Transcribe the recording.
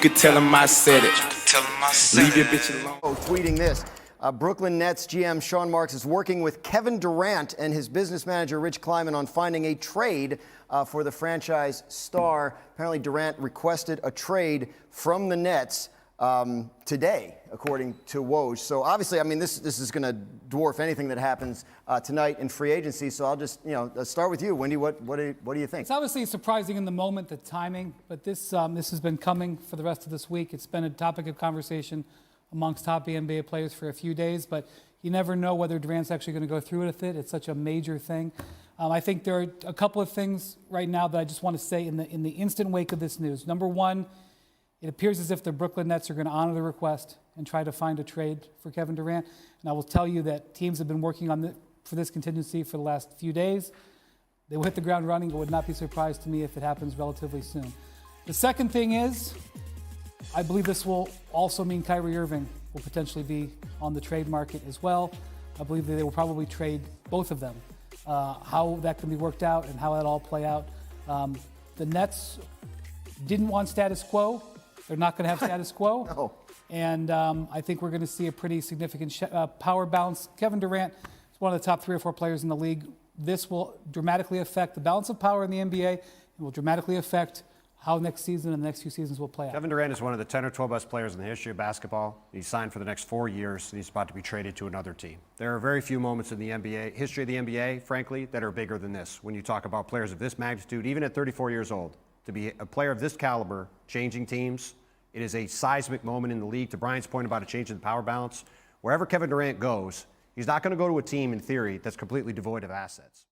could tell him I said it. Leave your bitch alone. Tweeting this. Brooklyn Nets GM Sean Marks is working with Kevin Durant and his business manager Rich Kleiman on finding a trade for the franchise star. Apparently Durant requested a trade from the Nets today, according to Woj. So obviously, I mean, this is going to dwarf anything that happens tonight in free agency. So I'll just, start with you, Wendy. What do you think? It's obviously surprising in the moment, the timing, but this has been coming for the rest of this week. It's been a topic of conversation amongst top NBA players for a few days, but you never know whether Durant's actually going to go through with it. It's such a major thing. I think there are a couple of things right now that I just want to say in the instant wake of this news. Number one, it appears as if the Brooklyn Nets are going to honor the request and try to find a trade for Kevin Durant. And I will tell you that teams have been working on for this contingency for the last few days. They will hit the ground running. It would not be surprised to me if it happens relatively soon. The second thing is, I believe this will also mean Kyrie Irving will potentially be on the trade market as well. I believe that they will probably trade both of them. How that can be worked out and how that all play out. The Nets didn't want status quo. They're not going to have status quo. No. And I think we're going to see a pretty significant power balance. Kevin Durant is one of the top 3 or 4 players in the league. This will dramatically affect the balance of power in the NBA and will dramatically affect how next season and the next few seasons will play out. Kevin Durant is one of the 10 or 12 best players in the history of basketball. He's signed for the next 4 years, and he's about to be traded to another team. There are very few moments in the NBA, history of the NBA, frankly, that are bigger than this. When you talk about players of this magnitude, even at 34 years old, to be a player of this caliber, changing teams, it is a seismic moment in the league. To Brian's point about a change in the power balance, wherever Kevin Durant goes, he's not going to go to a team, in theory, that's completely devoid of assets.